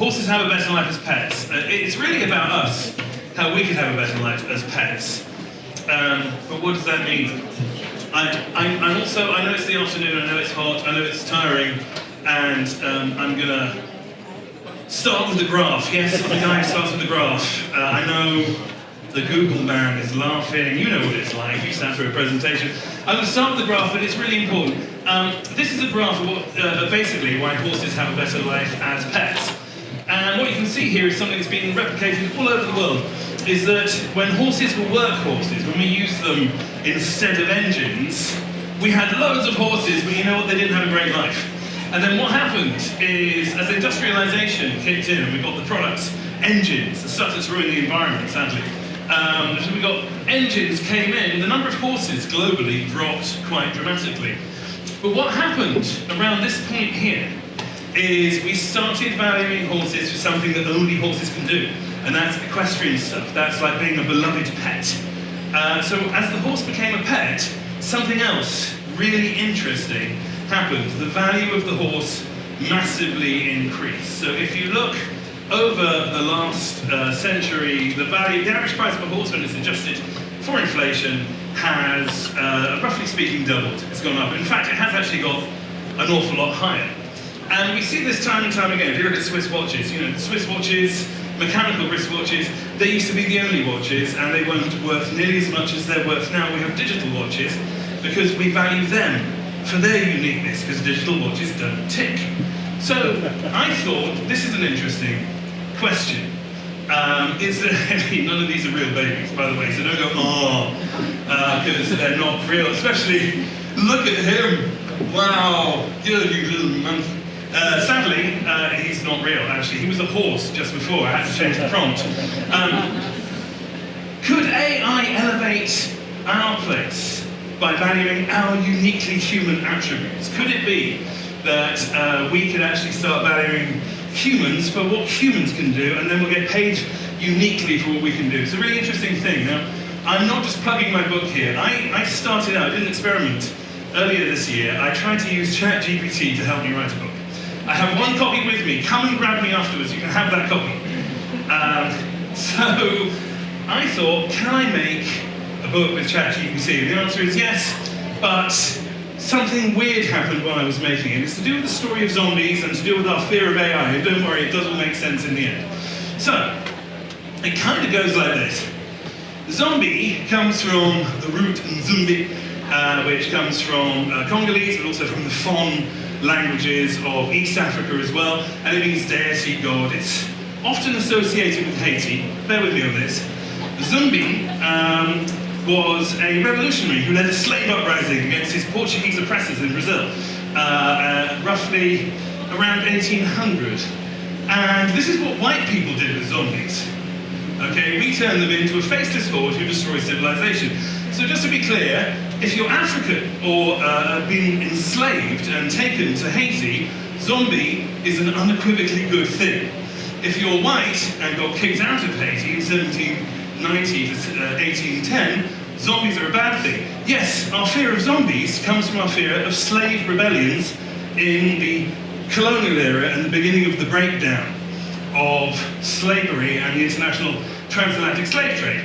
horses have a better life as pets. It's really about us, how we could have a better life as pets. But what does that mean? I'm also, I know it's the afternoon, I know it's hot, I know it's tiring, and I'm gonna start with the graph. Yes, the guy who starts with the graph. I know the Google man is laughing, you know what it's like, you sat through a presentation. I'm going to start with the graph, but it's really important. This is a graph of what, basically why horses have a better life as pets. And what you can see here is something that's been replicated all over the world, is that when horses were workhorses, when we used them instead of engines, we had loads of horses, but you know what, they didn't have a great life. And then what happened is, as industrialization kicked in, and we got the products, engines, the stuff that's ruined the environment, sadly. So we got engines came in, the number of horses globally dropped quite dramatically. But what happened around this point here is we started valuing horses for something that only horses can do, and that's equestrian stuff. That's like being a beloved pet. So as the horse became a pet, something else really interesting happened. The value of the horse massively increased. So if you look over the last century, the average price of a horse when it's adjusted for inflation has, roughly speaking, doubled. It's gone up. In fact, it has actually got an awful lot higher. And we see this time and time again. If you look at Swiss watches, you know, Swiss watches, mechanical wristwatches, they used to be the only watches, and they weren't worth nearly as much as they're worth now. We have digital watches because we value them for their uniqueness, because digital watches don't tick. So I thought, this is an interesting question. Is there any, none of these are real babies, by the way, so don't go, because they're not real, especially, look at him, wow, you little monkey. Sadly, he's not real, actually. He was a horse just before. I had to change the prompt. Could AI elevate our place by valuing our uniquely human attributes? Could it be that we could actually start valuing humans for what humans can do, and then we'll get paid uniquely for what we can do? It's a really interesting thing. Now, I'm not just plugging my book here. I started out, I did an experiment earlier this year. I tried to use ChatGPT to help me write a book. I have one copy with me. Come and grab me afterwards. You can have that copy. So I thought, can I make a book with ChatGPT? The answer is yes, but something weird happened while I was making it. It's to do with the story of zombies and to do with our fear of AI. And don't worry, it does all make sense in the end. So it kind of goes like this. Zombie comes from the root Nzumbi, which comes from Congolese, but also from the Fon languages of East Africa as well, and it means deity, god. It's often associated with Haiti. Bear with me on this. Zumbi was a revolutionary who led a slave uprising against his Portuguese oppressors in Brazil, roughly around 1800. And this is what white people did with zombies. Okay, we turned them into a faceless horde who destroy civilization. So just to be clear, if you're African or been enslaved and taken to Haiti, zombie is an unequivocally good thing. If you're white and got kicked out of Haiti in 1790 to 1810, zombies are a bad thing. Yes, our fear of zombies comes from our fear of slave rebellions in the colonial era and the beginning of the breakdown of slavery and the international transatlantic slave trade.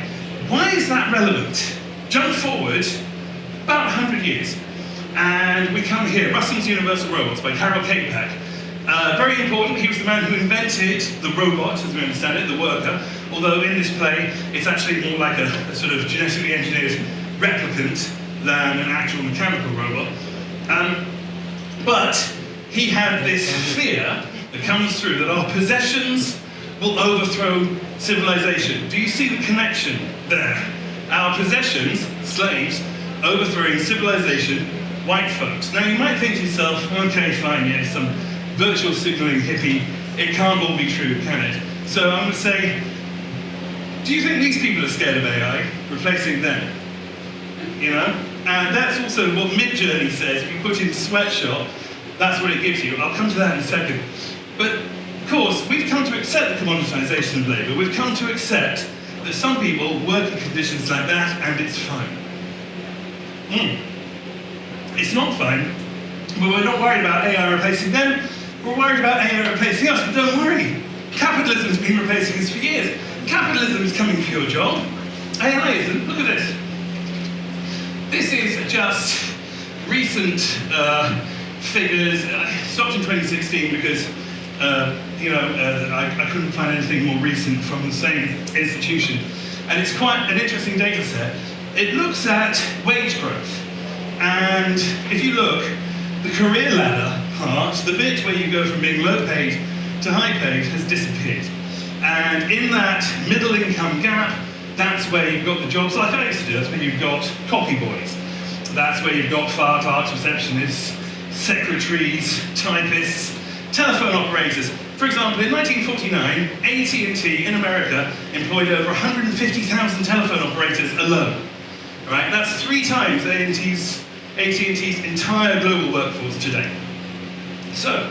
Why is that relevant? Jump forward about 100 years, and we come here, Russell's Universal Robots by Carol Capeback. Very important, he was the man who invented the robot, as we understand it, the worker, although in this play, it's actually more like a sort of genetically engineered replicant than an actual mechanical robot. But he had this fear that comes through that our possessions will overthrow civilization. Do you see the connection there? Our possessions, slaves, overthrowing civilization, white folks. Now you might think to yourself, okay, fine, yeah, some virtual signaling hippie, it can't all be true, can it? So I'm going to say, do you think these people are scared of AI replacing them? You know? And that's also what Midjourney says. If you put in sweatshop, that's what it gives you. I'll come to that in a second. But of course, we've come to accept the commoditization of labour. We've come to accept that some people work in conditions like that, and it's fine. It's not fine, but we're not worried about AI replacing them. We're worried about AI replacing us, but don't worry. Capitalism has been replacing us for years. Capitalism is coming for your job. AI isn't. Look at this. This is just recent figures. I stopped in 2016 because I couldn't find anything more recent from the same institution. And it's quite an interesting data set. It looks at wage growth. And if you look, the career ladder part, the bit where you go from being low paid to high paid, has disappeared. And in that middle income gap, that's where you've got the jobs like I used to do. That's where you've got copy boys. That's where you've got fire clerks, receptionists, secretaries, typists, telephone operators. For example, in 1949, AT&T in America employed over 150,000 telephone operators alone. All right, that's 3 times AT&T's entire global workforce today. So,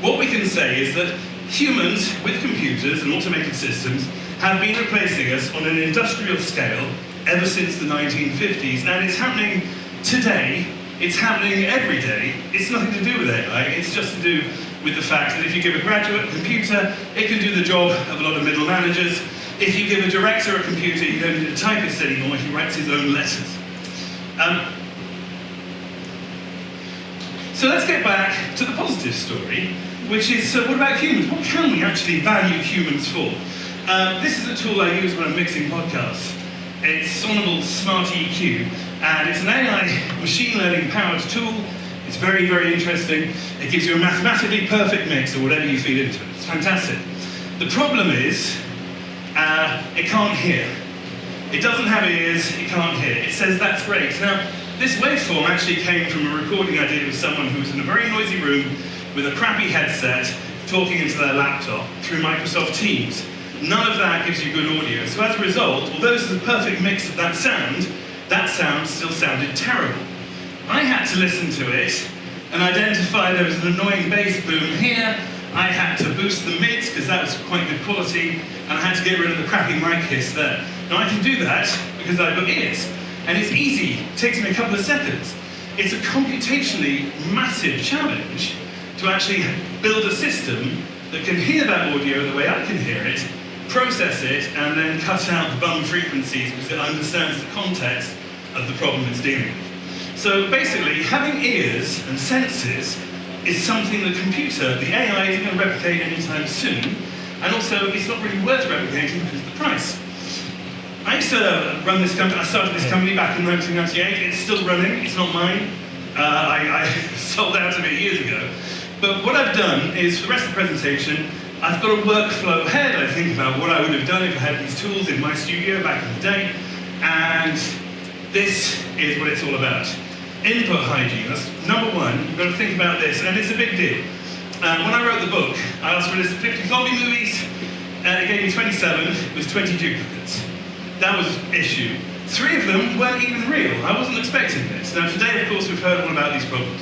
what we can say is that humans with computers and automated systems have been replacing us on an industrial scale ever since the 1950s, and it's happening today, it's happening every day. It's nothing to do with AI, it's just to do with the fact that if you give a graduate a computer, it can do the job of a lot of middle managers. If you give a director a computer, you don't need a typist anymore, he writes his own letters. So let's get back to the positive story, which is, what about humans? What can we actually value humans for? This is a tool I use when I'm mixing podcasts. It's Sonable Smart EQ, and it's an AI machine learning powered tool. It's very, very interesting. It gives you a mathematically perfect mix of whatever you feed into it. It's fantastic. The problem is, it can't hear. It doesn't have ears, it can't hear. It says that's great. Now, this waveform actually came from a recording I did with someone who was in a very noisy room with a crappy headset talking into their laptop through Microsoft Teams. None of that gives you good audio. So as a result, although this is a perfect mix of that sound still sounded terrible. I had to listen to it and identify there was an annoying bass boom here. I had to boost the mids because that was quite good quality, and I had to get rid of the crappy mic hiss there. Now I can do that because I've got ears, and it's easy. It takes me a couple of seconds. It's a computationally massive challenge to actually build a system that can hear that audio the way I can hear it, process it, and then cut out the bum frequencies because it understands the context of the problem it's dealing with. So basically, having ears and senses is something the computer, the AI, isn't going to replicate anytime soon, and also it's not really worth replicating because of the price. I used to run this company. I started this company back in 1998. It's still running. It's not mine. I sold out of it years ago. But what I've done is, for the rest of the presentation, I've got a workflow ahead. I think about what I would have done if I had these tools in my studio back in the day. And this is what it's all about. Input hygiene. That's number one. You've got to think about this, and it's a big deal. When I wrote the book, I asked for a list of 50 zombie movies, and it gave me 27 with 20 duplicates. That was issue. 3 of them weren't even real. I wasn't expecting this. Now today, of course, we've heard all about these problems.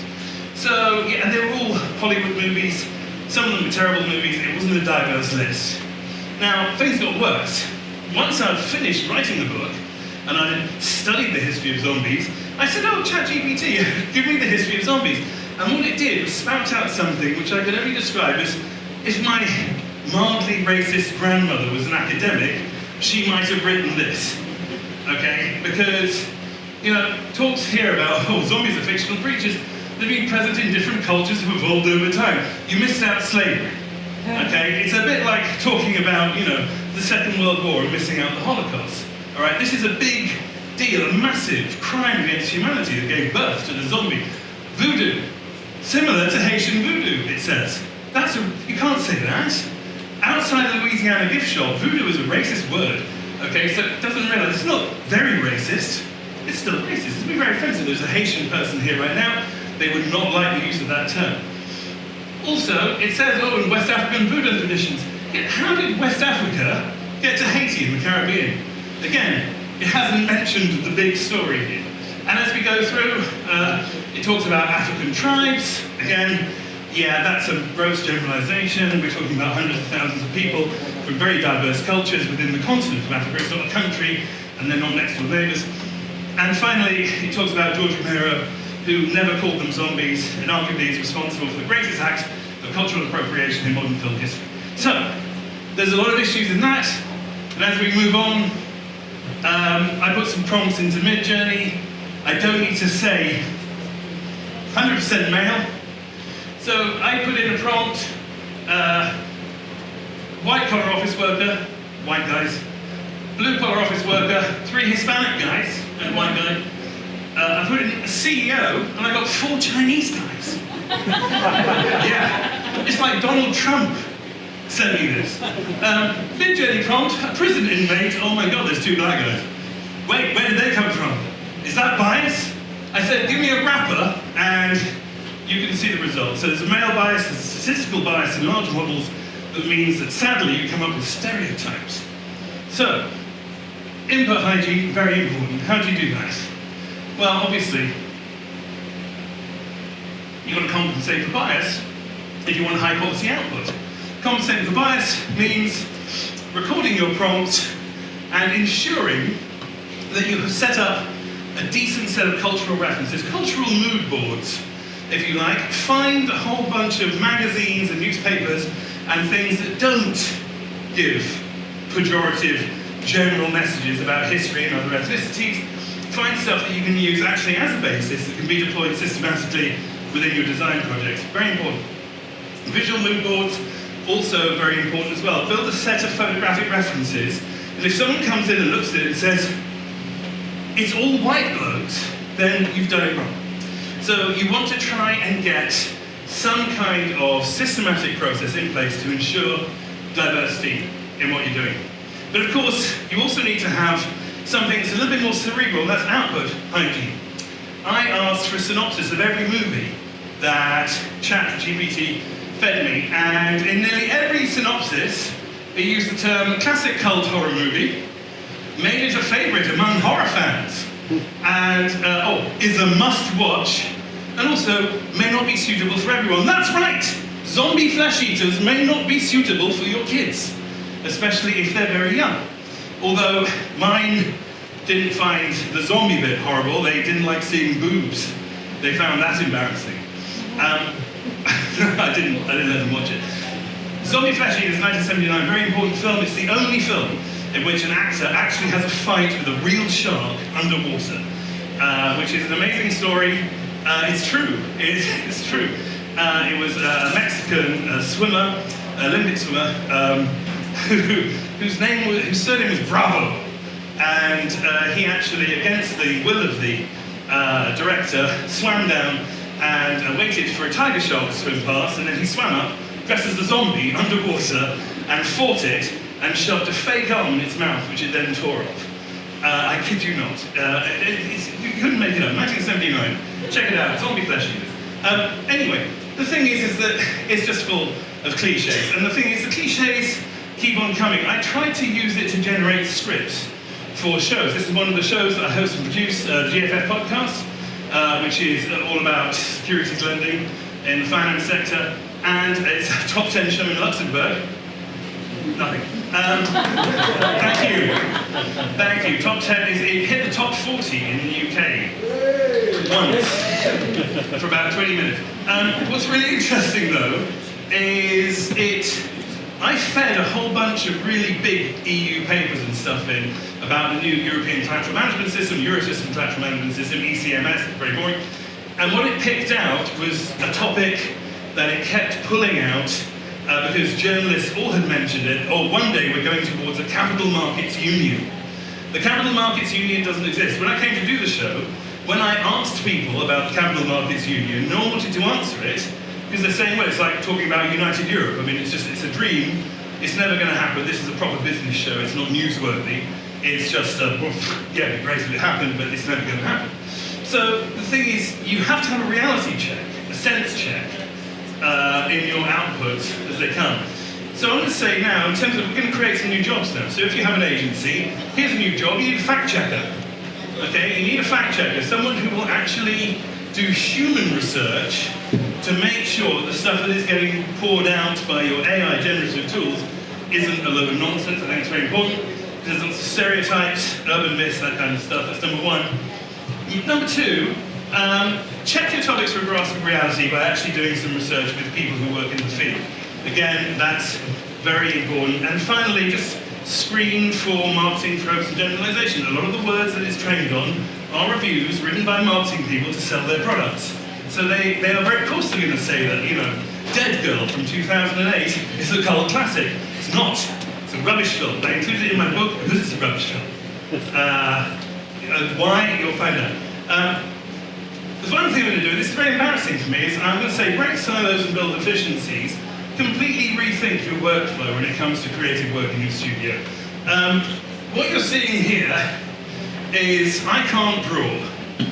So, yeah, and they were all Hollywood movies. Some of them were terrible movies. It wasn't a diverse list. Now, things got worse. Once I'd finished writing the book, and I studied the history of zombies, I said, oh, ChatGPT, give me the history of zombies. And what it did was spout out something which I could only describe as, if my mildly racist grandmother was an academic, she might have written this, okay? Because, talks here about, oh, zombies are fictional creatures. They've been present in different cultures, have evolved over time. You missed out slavery, okay? It's a bit like talking about, the Second World War and missing out the Holocaust, all right? This is a big deal, a massive crime against humanity that gave birth to the zombie. Voodoo, similar to Haitian voodoo, it says. You can't say that. Outside the Louisiana gift shop, voodoo is a racist word, okay? So it doesn't realize it's not very racist. It's still racist. It's be very offensive. There's a Haitian person here right now. They would not like the use of that term. Also, it says, oh, in West African voodoo traditions. Yet how did West Africa get to Haiti in the Caribbean? Again, it hasn't mentioned the big story here. And as we go through, it talks about African tribes. Again, yeah, that's a gross generalization. We're talking about hundreds of thousands of people from very diverse cultures within the continent of Africa. It's not a country, and they're not next door neighbors. And finally, it talks about George Romero, who never called them zombies, and arguably is responsible for the greatest act of cultural appropriation in modern film history. So, there's a lot of issues in that. And as we move on, I put some prompts into Midjourney. I don't need to say 100% male. So I put in a prompt, white collar office worker, white guys, blue collar office worker, 3 Hispanic guys, and a white guy. I put in a CEO, and I got 4 Chinese guys. Yeah, it's like Donald Trump sent me this. Midjourney prompt, a prison inmate, oh my god, there's 2 black guys. Wait, where did they come from? Is that bias? I said, give me a wrapper, and you can see the results. So there's a male bias, there's a statistical bias in large models that means that sadly you come up with stereotypes. So, input hygiene, very important. How do you do that? Well, obviously, you've got to compensate for bias if you want high quality output. Compensating for bias means recording your prompt and ensuring that you have set up a decent set of cultural references, cultural mood boards, if you like. Find a whole bunch of magazines and newspapers and things that don't give pejorative general messages about history and other ethnicities. Find stuff that you can use actually as a basis that can be deployed systematically within your design project. Very important. Visual mood boards, also very important as well. Build a set of photographic references, and if someone comes in and looks at it and says, it's all white blokes, then you've done it wrong. So you want to try and get some kind of systematic process in place to ensure diversity in what you're doing. But of course, you also need to have something that's a little bit more cerebral, and that's output hygiene. I asked for a synopsis of every movie that ChatGPT fed me, and in nearly every synopsis, it used the term classic cult horror movie, made it a favourite among horror fans, and is a must-watch, and also may not be suitable for everyone. That's right! Zombie flesh eaters may not be suitable for your kids, especially if they're very young. Although mine didn't find the zombie bit horrible, they didn't like seeing boobs. They found that embarrassing. I didn't let them watch it. Zombie Flesh Eaters, 1979, very important film. It's the only film in which an actor actually has a fight with a real shark underwater, which is an amazing story. It's true. It's true. It was a Mexican swimmer, Olympic swimmer, whose surname was Bravo, and he actually, against the will of the director, swam down and waited for a tiger shark to swim past, and then he swam up, dressed as a zombie underwater, and fought it, and shoved a fake arm in its mouth, which it then tore off. I kid you not. You couldn't make it up. 1979. Check it out. Zombie Flesh Eaters. Anyway, the thing is that it's just full of cliches, and the thing is, the cliches keep on coming. I tried to use it to generate scripts for shows. This is one of the shows that I host and produce, the GFF podcast, which is all about securities lending in the finance sector, and it's a top 10 show in Luxembourg. Nothing. Thank you. Thank you. Top 10 it hit the top 40 in the UK once for about 20 minutes. What's really interesting though is I fed a whole bunch of really big EU papers and stuff in about the new European Collateral Management System, Eurosystem Collateral Management System, ECMS, very boring. And what it picked out was a topic that it kept pulling out because journalists all had mentioned it. Oh, one day we're going towards a capital markets union. The capital markets union doesn't exist. When I came to do the show, when I asked people about the capital markets union, no one wanted to answer it because they're saying, well, it's like talking about United Europe. I mean, it's a dream. It's never going to happen. This is a proper business show. It's not newsworthy. It's just, yeah, it'd be great if it happened, but it's never going to happen. So the thing is, you have to have a reality check, a sense check, in your outputs as they come. So I'm going to say now, in terms of, we're going to create some new jobs now. So if you have an agency, here's a new job, you need a fact checker. Okay, you need a fact checker, someone who will actually do human research to make sure that the stuff that is getting poured out by your AI generative tools isn't a load of nonsense. I think it's very important. There's lots of stereotypes, urban myths, that kind of stuff. That's number one. Number two, check your topics for a grasp of reality by actually doing some research with people who work in the field. Again, that's very important. And finally, just screen for marketing tropes and generalization. A lot of the words that it's trained on are reviews written by marketing people to sell their products. So they are very, of course they're going to say that, you know, Dead Girl from 2008 is a cult classic. It's not. It's a rubbish film. I included it in my book because it's a rubbish film. Why? You'll find out. The final thing I'm going to do, this is very embarrassing for me, is I'm going to say break silos and build efficiencies. Completely rethink your workflow when it comes to creative work in your studio. What you're seeing here is I can't draw.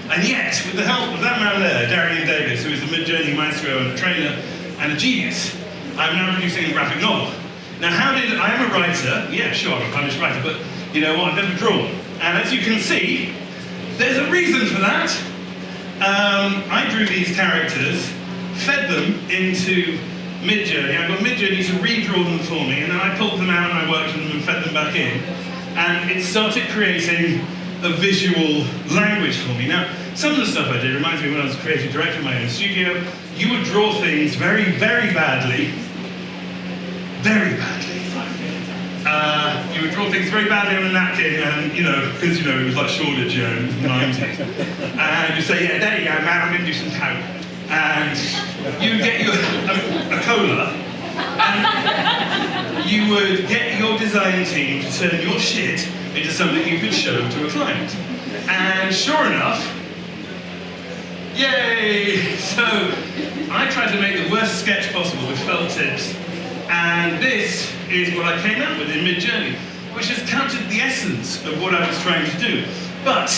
And yet, with the help of that man there, Darian Davis, who is a Mid-Journey maestro and a trainer and a genius, I'm now producing a graphic novel. Now, I am a writer, yeah, sure, I'm a published writer, but you know what, I've never drawn. And as you can see, there's a reason for that. I drew these characters, fed them into Mid-Journey. I got Mid-Journey to redraw them for me, and then I pulled them out and I worked on them and fed them back in. And it started creating a visual language for me. Now, some of the stuff I did reminds me when I was a creative director in my own studio. You would draw things very, very badly. Very badly. You would draw things very badly on a napkin, and you know, because you know it was like Shoreditch, you know, it was the 90s. And you say, yeah, there you go, man, I'm going to do some coke. And you get your a cola, and you would get your design team to turn your shit into something you could show to a client. And sure enough, yay! So I tried to make the worst sketch possible with felt tips, and this is what I came out with in Mid-Journey, which has captured the essence of what I was trying to do. But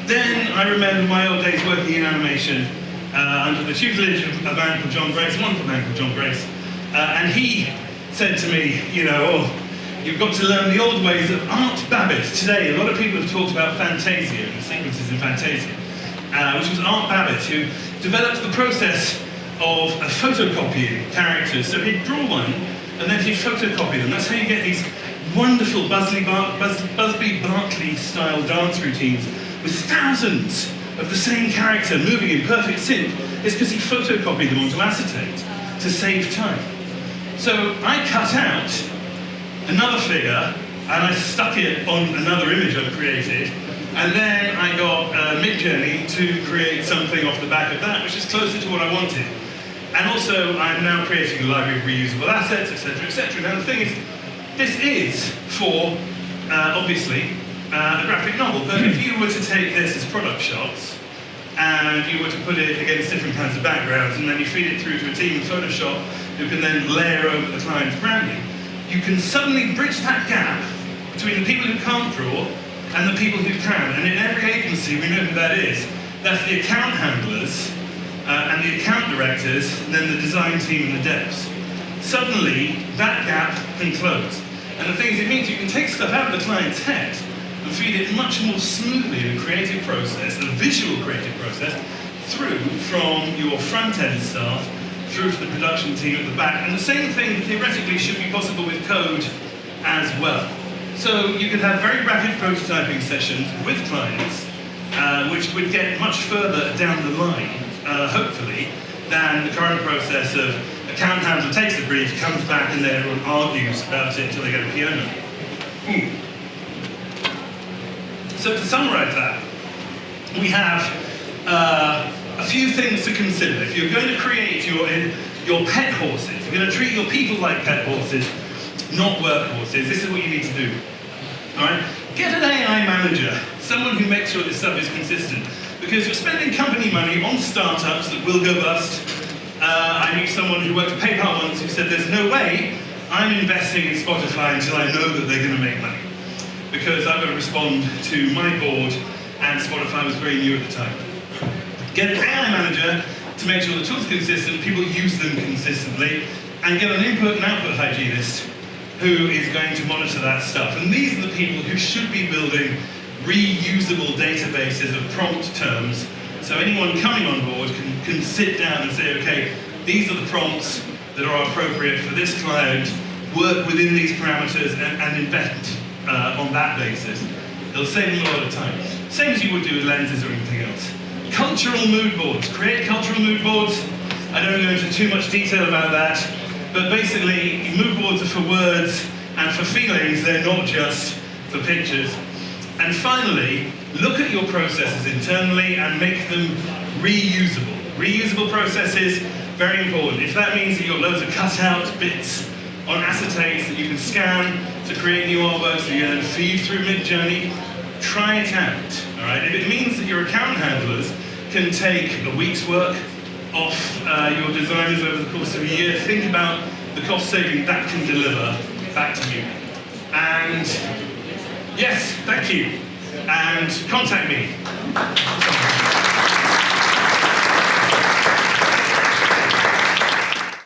then I remember my old days working in animation under the tutelage of a man called John Grace, a wonderful man called John Grace, and he said to me, you know, oh, you've got to learn the old ways of Art Babbitt. Today, a lot of people have talked about Fantasia and the sequences in Fantasia, which was Art Babbitt, who developed the process of photocopying characters. So he'd draw one, and then he'd photocopy them. That's how you get these wonderful Busby Barkley-style dance routines with thousands of the same character moving in perfect sync. It's because he photocopied them onto acetate to save time. So I cut out another figure, and I stuck it on another image I've created, and then I got Mid-Journey to create something off the back of that, which is closer to what I wanted. And also, I'm now creating a library of reusable assets, etc., etc. Now the thing is, this is for, obviously, a graphic novel, but if you were to take this as product shots, and you were to put it against different kinds of backgrounds, and then you feed it through to a team in Photoshop, who can then layer over the client's branding, you can suddenly bridge that gap between the people who can't draw and the people who can. And in every agency, we know who that is. That's the account handlers, and the account directors, and then the design team and the devs. Suddenly, that gap can close. And the thing is, it means you can take stuff out of the client's head and feed it much more smoothly in a creative process, a visual creative process, through from your front-end staff through to the production team at the back. And the same thing theoretically should be possible with code as well. So you could have very rapid prototyping sessions with clients, which would get much further down the line, hopefully, than the current process of account handler takes the brief, comes back, and then everyone argues about it until they get a piano. So to summarize that, we have a few things to consider. If you're going to create your pet horses, you're going to treat your people like pet horses, not work horses, this is what you need to do. All right? Get an AI manager, someone who makes sure this stuff is consistent, because you're spending company money on startups that will go bust. I knew someone who worked at PayPal once who said, there's no way I'm investing in Spotify until I know that they're going to make money, because I've got to respond to my board, and Spotify was very new at the time. Get an AI manager to make sure the tool's consistent, people use them consistently, and get an input and output hygienist who is going to monitor that stuff. And these are the people who should be building reusable databases of prompt terms, so anyone coming on board can sit down and say, okay, these are the prompts that are appropriate for this client, work within these parameters, and invent on that basis. It'll save them a lot of time. Same as you would do with lenses or anything else. Cultural mood boards. Create cultural mood boards. I don't go into too much detail about that. But basically, mood boards are for words and for feelings, they're not just for pictures. And finally, look at your processes internally and make them reusable. Reusable processes, very important. If that means that you've got loads of cutout bits on acetates that you can scan to create new artworks that you can feed through Midjourney, try it out. All right? If it means that your account handlers can take a week's work off your designers over the course of a year, think about the cost saving that can deliver back to you. And yes, thank you. And contact me.